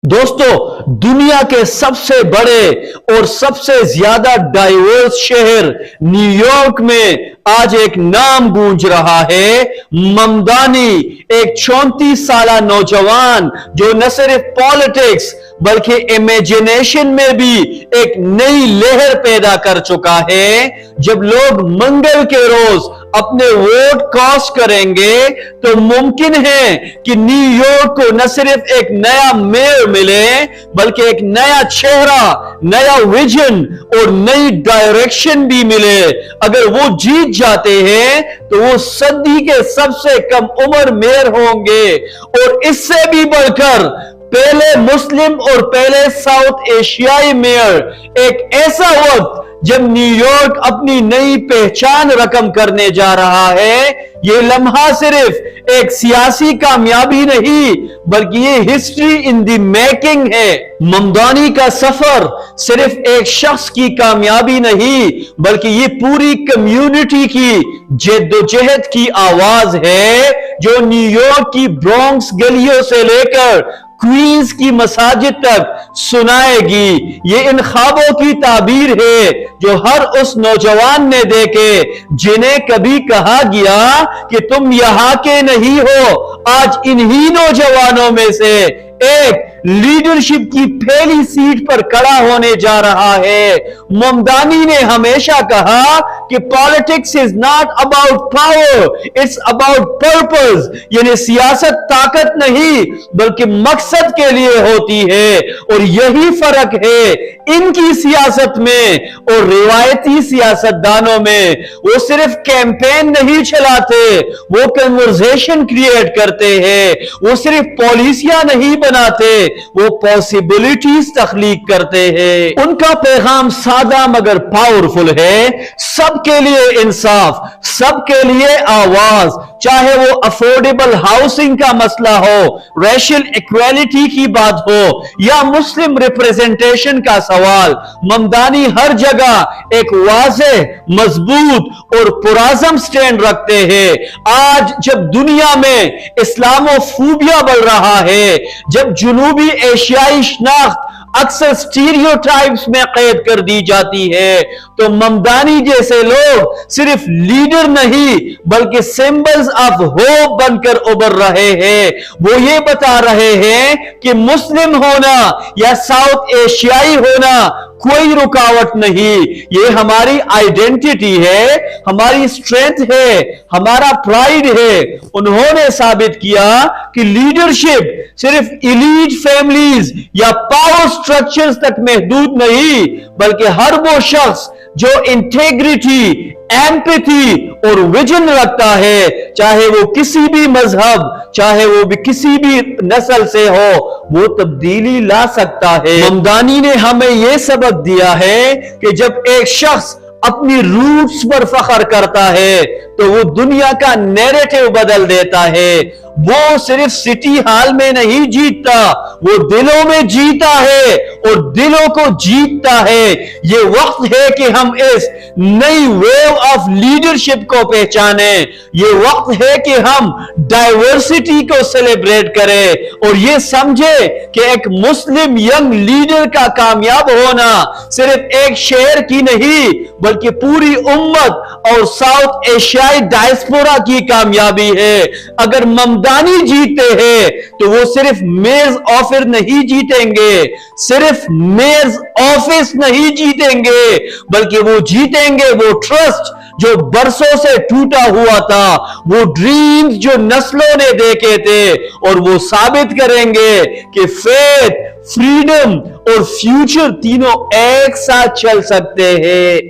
दोस्तों, दुनिया के सबसे बड़े और सबसे ज्यादा डाइवर्स शहर न्यूयॉर्क में आज एक नाम गूंज रहा है। ममदानी, एक 34 साल नौजवान जो न सिर्फ पॉलिटिक्स बल्कि इमेजिनेशन में भी एक नई लहर पैदा कर चुका है। जब लोग मंगल के रोज अपने वोट कास्ट करेंगे तो मुमकिन है कि न्यूयॉर्क को न सिर्फ एक नया मेयर मिले बल्कि एक नया चेहरा, नया विजन और नई डायरेक्शन भी मिले। अगर वो जीत जाते हैं तो वो सदी के सबसे कम उम्र मेयर होंगे और इससे भी बढ़कर पहले मुस्लिम और पहले साउथ एशियाई मेयर। एक ऐसा वक्त जब न्यूयॉर्क अपनी नई पहचान रकम करने जा रहा है। ये लम्हा सिर्फ एक सियासी कामयाबी नहीं बल्कि ये हिस्ट्री इन द मेकिंग है। ममदानी का सफर सिर्फ एक शख्स की कामयाबी नहीं बल्कि ये पूरी कम्युनिटी की जद्दोजहद की आवाज है जो न्यूयॉर्क की ब्रॉन्क्स गलियों से लेकर क्वींस की मसाजिद तक सुनाएगी। ये इन ख्वाबों की ताबीर है जो हर उस नौजवान ने देखे जिन्हें कभी कहा गया कि तुम यहां के नहीं हो। आज इन्हीं नौजवानों में से एक लीडरशिप की पहली सीट पर खड़ा होने जा रहा है। ममदानी ने हमेशा कहा कि politics is not about power, it's about purpose. यानी सियासत ताकत नहीं बल्कि मकसद के लिए होती है और यही फर्क है इनकी सियासत में और रिवायती सियासतदानों में। वो सिर्फ कैंपेन नहीं चलाते, वो कन्वर्सेशन क्रिएट करते हैं। वो सिर्फ पॉलिसियां नहीं बनाते, वो पॉसिबिलिटीज तख्लीक करते हैं। उनका पैगाम सादा मगर पावरफुल है। सबके लिए इंसाफ, सबके लिए आवाज, चाहे वो अफोर्डेबल हाउसिंग का मसला हो, रेशियल इक्वालिटी की बात हो या मुस्लिम रिप्रेजेंटेशन का सवाल। ममदानी हर जगह एक वाज़ेह, मजबूत और पुराज़म स्टैंड रखते हैं। आज जब दुनिया में इस्लामोफोबिया बढ़ रहा है, जब जनूबी एशियाई शनाख्त अक्सर स्टीरियोटाइप्स में कैद कर दी जाती है, तो ममदानी जैसे लोग सिर्फ लीडर नहीं बल्कि सिंबल्स ऑफ होप बनकर उभर रहे हैं। वो ये बता रहे हैं कि मुस्लिम होना या साउथ एशियाई होना कोई रुकावट नहीं। ये हमारी आइडेंटिटी है, हमारी स्ट्रेंथ है, हमारा प्राइड है। उन्होंने साबित किया कि लीडरशिप सिर्फ एलीट फैमिलीज या पावर स्ट्रक्चर्स तक महदूद नहीं बल्कि हर वो शख्स जो इंटेग्रिटी, एम्पैथी और विजन रखता है, चाहे वो किसी भी मजहब, चाहे वो भी किसी भी नस्ल से हो, वो तब्दीली ला सकता है। ममदानी ने हमें यह सबक दिया है कि जब एक शख्स अपनी रूट्स पर फख्र करता है तो वो दुनिया का नैरेटिव बदल देता है। वो सिर्फ सिटी हॉल में नहीं जीतता, वो दिलों में जीता है और दिलों को जीतता है। ये वक्त है कि हम इस नई वेव ऑफ लीडरशिप को पहचाने। ये वक्त है कि हम डाइवर्सिटी को सेलिब्रेट करें और ये समझे कि एक मुस्लिम यंग लीडर का कामयाब होना सिर्फ एक शहर की नहीं बल्कि पूरी उम्मत और साउथ एशियाई डायस्पोरा की कामयाबी है। अगर ममदानी जीते हैं तो वो सिर्फ मेयर्स ऑफिस नहीं जीतेंगे, सिर्फ मेयर्स ऑफिस नहीं जीतेंगे बल्कि वो जीतेंगे वो ट्रस्ट जो बरसों से टूटा हुआ था, वो ड्रीम्स जो नस्लों ने देखे थे, और वो साबित करेंगे कि फेथ, फ्रीडम और फ्यूचर तीनों एक साथ चल सकते हैं।